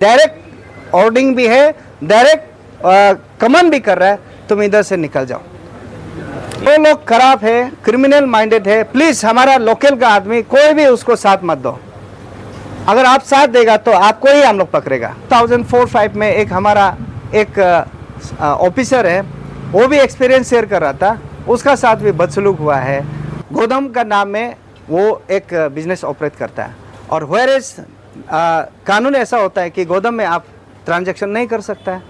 Direct ऑर्डिंग भी है, direct comment भी कर रहा है, तुम इधर से निकल जाओ। वो लोग खराब है, क्रिमिनल माइंडेड है। प्लीज हमारा लोकल का आदमी कोई भी उसको साथ मत दो। अगर आप साथ देगा तो आपको ही हम लोग पकड़ेगा। 2004-5 में एक हमारा एक ऑफिसर है, वो भी एक्सपीरियंस शेयर कर रहा था, उसका साथ भी बदसलूक हुआ है। गोदाम का नाम में वो एक बिजनेस ऑपरेट करता है, और वेयरएज कानून ऐसा होता है कि गोदाम में आप ट्रांजैक्शन नहीं कर सकता है,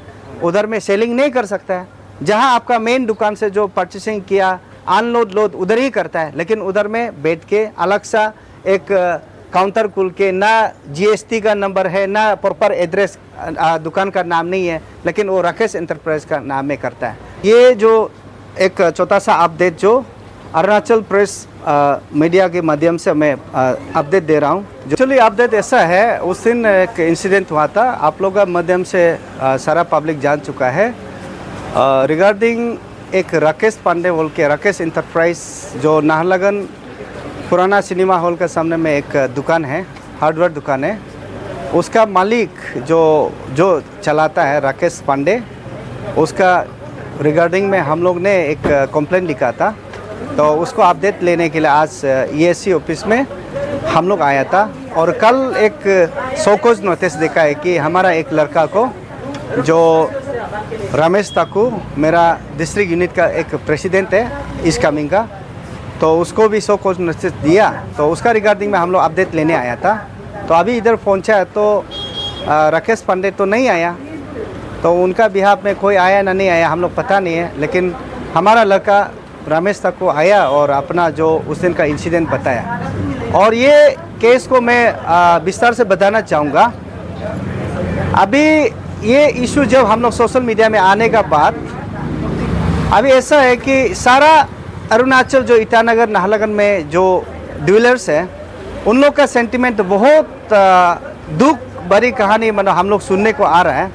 उधर में सेलिंग नहीं कर सकता है। जहां आपका मेन दुकान से जो परचेसिंग किया, अनलोड लोड उधर ही करता है, लेकिन उधर में बैठ के अलग सा एक काउंटर खुल के, ना जीएसटी का नंबर है, ना प्रॉपर एड्रेस, दुकान का नाम नहीं है, लेकिन वो राकेश एंटरप्राइज का नाम में करता है। ये जो एक छोटा सा अपडेट जो अरुणाचल प्रेस मीडिया के माध्यम से मैं अपडेट दे रहा हूँ। एक्चुअली अपडेट ऐसा है, उस दिन एक इंसिडेंट हुआ था, आप लोगों के माध्यम से सारा पब्लिक जान चुका है। रिगार्डिंग एक राकेश पांडे बोल के, राकेश एंटरप्राइज जो नाहरलगुन पुराना सिनेमा हॉल के सामने में एक दुकान है, हार्डवेयर दुकान है, उसका मालिक जो चलाता है राकेश पांडे, उसका रिगार्डिंग में हम लोग ने एक कंप्लेंट लिखा था। तो उसको अपडेट लेने के लिए आज ईएससी ऑफिस में हम लोग आया था, और कल एक शोकॉज नोटिस देखा है कि हमारा एक लड़का को, जो रमेश ताकू, मेरा डिस्ट्रिक्ट यूनिट का एक प्रेसिडेंट है इस कमिंग का, तो उसको भी शोकॉज नोटिस दिया। तो उसका रिगार्डिंग में हम लोग अपडेट लेने आया था। तो अभी इधर पहुंचा तो राकेश पांडे तो नहीं आया, तो उनका बिहाफ में कोई आया ना नहीं आया हम लोग पता नहीं है, लेकिन हमारा लड़का रमेश तक को आया और अपना जो उस दिन का इंसिडेंट बताया। और ये केस को मैं विस्तार से बताना चाहूँगा। अभी ये इशू जब हम लोग सोशल मीडिया में आने का बाद, अभी ऐसा है कि सारा अरुणाचल जो ईटानगर नाहरलगुन में जो डीलर्स है, उन लोग का सेंटिमेंट बहुत दुख भरी कहानी मतलब हम लोग सुनने को आ रहा है।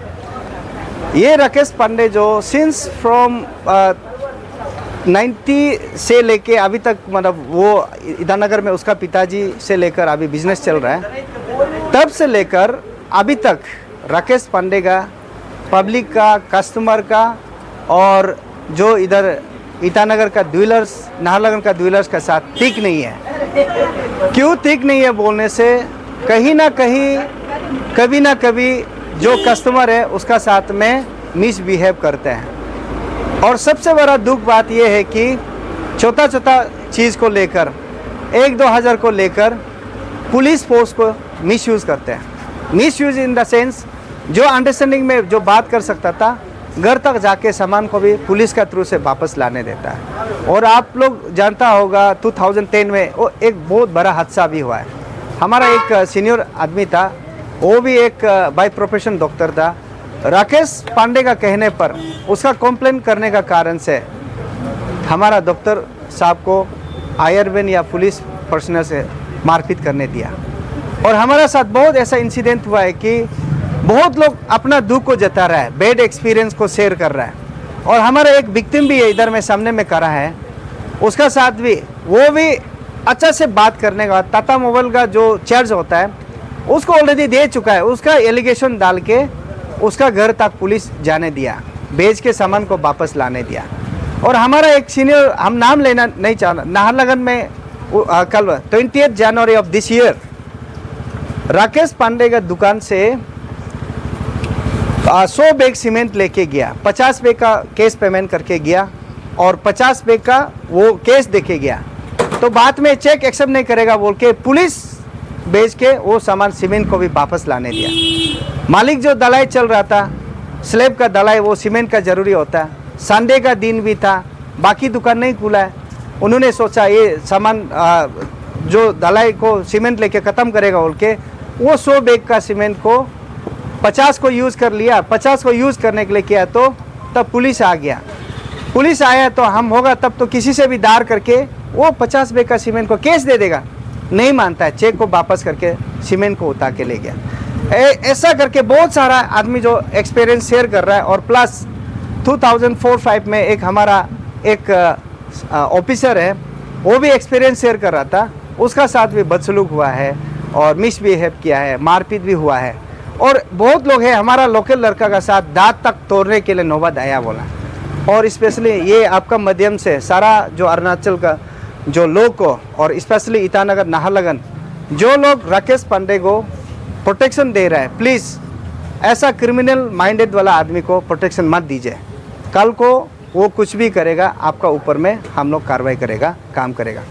ये राकेश पांडे जो सिंस फ्रॉम 90 से लेके अभी तक, मतलब वो ईटानगर में उसका पिताजी से लेकर अभी बिजनेस चल रहा है, तब से लेकर अभी तक राकेश पांडे का, पब्लिक का, कस्टमर का, और जो इधर ईटानगर का डीलर्स, नाहरलगुन का डीलर्स का साथ ठीक नहीं है। क्यों ठीक नहीं है बोलने से, कहीं ना कहीं, कभी ना कभी जो कस्टमर है उसका साथ में मिसबिहेव करते हैं। और सबसे बड़ा दुख बात यह है कि छोटा छोटा चीज़ को लेकर, 1-2 हज़ार को लेकर पुलिस फोर्स को मिसयूज़ करते हैं। मिसयूज इन द सेंस, जो अंडरस्टैंडिंग में जो बात कर सकता था, घर तक जाके सामान को भी पुलिस का थ्रू से वापस लाने देता है। और आप लोग जानता होगा 2010 में वो एक बहुत बड़ा हादसा भी हुआ है। हमारा एक सीनियर आदमी था, वो भी एक बाय प्रोफेशन डॉक्टर था। राकेश पांडे का कहने पर, उसका कंप्लेंट करने का कारण से हमारा डॉक्टर साहब को आयरबैन या पुलिस पर्सनल से मारपीट करने दिया। और हमारा साथ बहुत ऐसा इंसिडेंट हुआ है कि बहुत लोग अपना दुख को जता रहा है, बैड एक्सपीरियंस को शेयर कर रहा है। और हमारा एक विक्टिम भी है, इधर में सामने में करा है, उसका साथ भी, वो भी अच्छा से बात करने का, टाटा मोबाइल का जो चार्ज होता है उसको ऑलरेडी दे चुका है। उसका एलिगेशन डाल के उसका घर तक पुलिस जाने दिया, बेच के सामान को वापस लाने दिया। और हमारा एक सीनियर, हम नाम लेना नहीं चाहना, नाहरलगुन में कल 20 January of this year Rakesh Pandey का दुकान से 100 बैग सीमेंट लेके गया, 50 बैग का कैश पेमेंट करके गया, और 50 बैग का वो कैश देके गया। तो बाद में चेक एक्सेप्ट नहीं करेगा बोल के पुलिस बेच के वो सामान सीमेंट को भी वापस लाने दिया। मालिक जो दलाई चल रहा था, स्लैब का दलाई, वो सीमेंट का ज़रूरी होता है, संडे का दिन भी था, बाकी दुकान नहीं खुला है। उन्होंने सोचा ये सामान जो दलाई को सीमेंट लेके ख़त्म करेगा बोल के, वो 100 बैग का सीमेंट को 50 को यूज़ कर लिया। 50 को यूज़ करने के लिए किया तो तब पुलिस आ गया। पुलिस आया तो हम होगा तब तो किसी से भी दार करके वो 50 बैग का सीमेंट को कैश दे देगा, नहीं मानता है, चेक को वापस करके सीमेंट को उतार के ले गया। ऐसा करके बहुत सारा आदमी जो एक्सपीरियंस शेयर कर रहा है। और प्लस 2004-5 में एक हमारा एक ऑफिसर है, वो भी एक्सपीरियंस शेयर कर रहा था, उसका साथ भी बदसलूक हुआ है और मिसबिहेव किया है, मारपीट भी हुआ है। और बहुत लोग हैं हमारा लोकल लड़का का साथ दांत तक तोड़ने के लिए नौबत आया बोला। और स्पेशली ये आपका माध्यम से सारा जो अरुणाचल का जो लोग को और स्पेशली ईटानगर नाहरलगुन जो लोग राकेश पांडे को प्रोटेक्शन दे रहा है, प्लीज़ ऐसा क्रिमिनल माइंडेड वाला आदमी को प्रोटेक्शन मत दीजिए। कल को वो कुछ भी करेगा आपका ऊपर में हम लोग कार्रवाई करेगा, काम करेगा।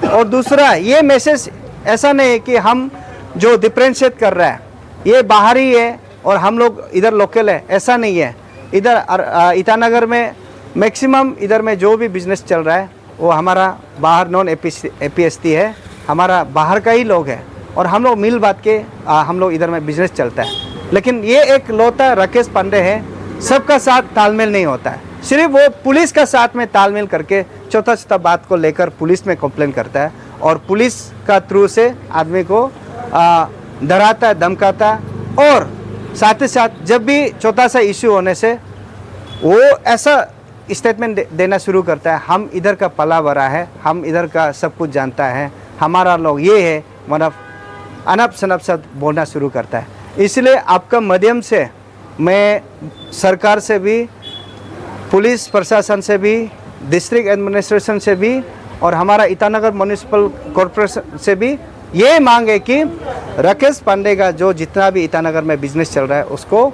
और दूसरा ये मैसेज ऐसा नहीं है कि हम जो डिफ्रेंशिएट कर रहा है ये बाहरी है और हम लोग इधर लोकल है, ऐसा नहीं है। इधर ईटानगर में मैक्सिमम इधर में जो भी बिजनेस चल रहा है वो हमारा बाहर नॉन APST है, हमारा बाहर का ही लोग है और हम लोग मिल बात के हम लोग इधर में बिजनेस चलता है। लेकिन ये एक लौता राकेश पांडे है, सबका साथ तालमेल नहीं होता है, सिर्फ वो पुलिस का साथ में तालमेल करके छोटा छोटा बात को लेकर पुलिस में कंप्लेन करता है और पुलिस का थ्रू से आदमी को डराता है, धमकाता है। और साथ ही साथ जब भी छोटा सा इश्यू होने से वो ऐसा स्टेटमेंट देना शुरू करता है, हम इधर का पला बड़ा है, हम इधर का सब कुछ जानता है, हमारा लोग ये है, मतलब अनप शनप सब बोलना शुरू करता है। इसलिए आपका माध्यम से मैं सरकार से भी, पुलिस प्रशासन से भी, डिस्ट्रिक्ट एडमिनिस्ट्रेशन से भी और हमारा ईटानगर म्यूनिसिपल कॉरपोरेशन से भी ये मांग है कि राकेश पांडे का जो जितना भी ईटानगर में बिजनेस चल रहा है उसको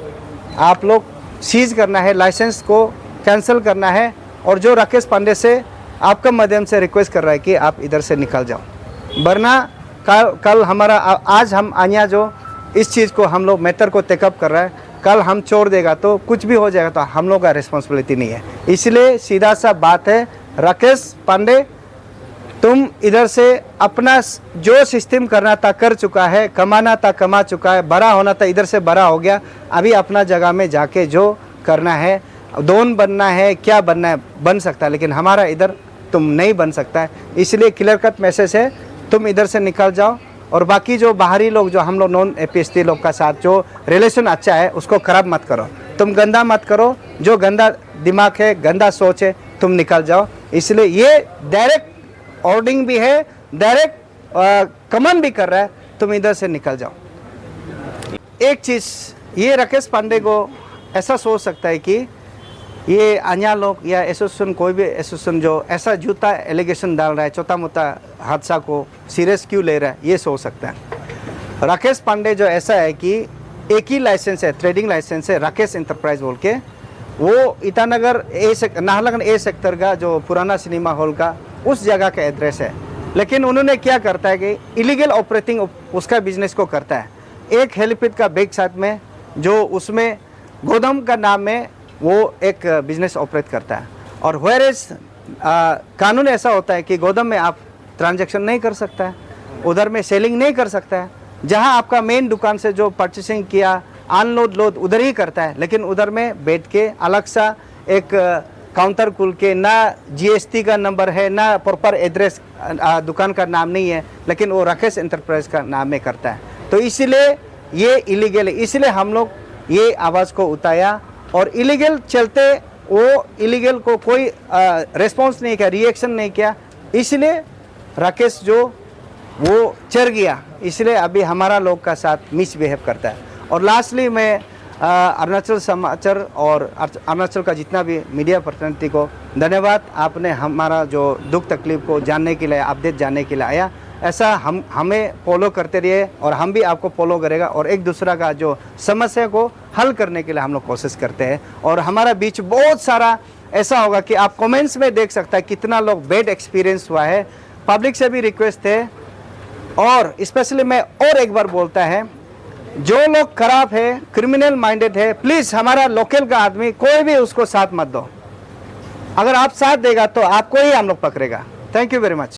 आप लोग सीज करना है, लाइसेंस को कैंसिल करना है। और जो राकेश पांडे से आपका माध्यम से रिक्वेस्ट कर रहा है कि आप इधर से निकल जाओ, वरना कल हमारा आज हम आनिया जो इस चीज़ को हम लोग मैटर को टेकअप कर रहा है, कल हम छोड़ देगा तो कुछ भी हो जाएगा तो हम लोग का रिस्पॉन्सिबिलिटी नहीं है। इसलिए सीधा सा बात है, राकेश पांडे तुम इधर से अपना जो सिस्टम करना था कर चुका है, कमाना था कमा चुका है, बड़ा होना था इधर से बड़ा हो गया, अभी अपना जगह में जाके जो करना है, डॉन बनना है, क्या बनना है बन सकता है, लेकिन हमारा इधर तुम नहीं बन सकता है। इसलिए क्लियर कट मैसेज है, तुम इधर से निकल जाओ। और बाकी जो बाहरी लोग जो हम लोग नॉन APST लोग का साथ जो रिलेशन अच्छा है उसको खराब मत करो, तुम गंदा मत करो, जो गंदा दिमाग है, गंदा सोच है, तुम निकल जाओ। इसलिए ये डायरेक्ट ऑर्डिंग भी है, डायरेक्ट कमेंट भी कर रहा है, तुम इधर से निकल जाओ। एक चीज़ ये राकेश पांडे को ऐसा सोच सकता है कि ये अन्य लोग या एसोसिएशन, कोई भी एसोसिएशन जो ऐसा झूठा एलिगेशन डाल रहा है, छोटा मोटा हादसा को सीरियस क्यों ले रहा है, ये सोच सकता है। राकेश पांडे जो ऐसा है कि एक ही लाइसेंस है, ट्रेडिंग लाइसेंस है, राकेश एंटरप्राइज बोल के, वो ईटानगर नाहरलगुन A सेक्टर का जो पुराना सिनेमा हॉल का उस जगह का एड्रेस है। लेकिन उन्होंने क्या करता है कि इलीगल ऑपरेटिंग उसका बिजनेस को करता है। एक हेलीपैड का बैग साथ में जो उसमें गोदाम का नाम में वो एक बिजनेस ऑपरेट करता है। और वेयरएज कानून ऐसा होता है कि गोदाम में आप ट्रांजैक्शन नहीं कर सकता है, उधर में सेलिंग नहीं कर सकता है। जहां आपका मेन दुकान से जो परचेसिंग किया, अनलोड लोड उधर ही करता है, लेकिन उधर में बैठ के अलग सा एक काउंटर खुल के, ना GST का नंबर है, ना प्रॉपर एड्रेस, दुकान का नाम नहीं है, लेकिन वो राकेश एंटरप्राइज का नाम में करता है। तो इसलिए ये इलीगल है। इसलिए हम लोग ये आवाज़ को उठाया और इलीगल चलते वो इलीगल को कोई रिस्पॉन्स नहीं किया, रिएक्शन नहीं किया, इसलिए राकेश जो वो चढ़ गया। इसलिए अभी हमारा लोग का साथ मिसबिहेव करता है। और लास्टली मैं अरुणाचल समाचार और अरुणाचल का जितना भी मीडिया पर्सनैलिटी को धन्यवाद, आपने हमारा जो दुख तकलीफ को जानने के लिए, अपडेट जानने के लिए आया। ऐसा हमें फॉलो करते रहिए और हम भी आपको फॉलो करेगा और एक दूसरा का जो समस्या को हल करने के लिए हम लोग कोशिश करते हैं। और हमारा बीच बहुत सारा ऐसा होगा कि आप कमेंट्स में देख सकता है कितना लोग बैड एक्सपीरियंस हुआ है। पब्लिक से भी रिक्वेस्ट है और स्पेशली मैं और एक बार बोलता है, जो लोग खराब है, क्रिमिनल माइंडेड है, प्लीज़ हमारा लोकल का आदमी कोई भी उसको साथ मत दो। अगर आप साथ देगा तो आपको ही हम लोग पकड़ेगा। Thank you very much.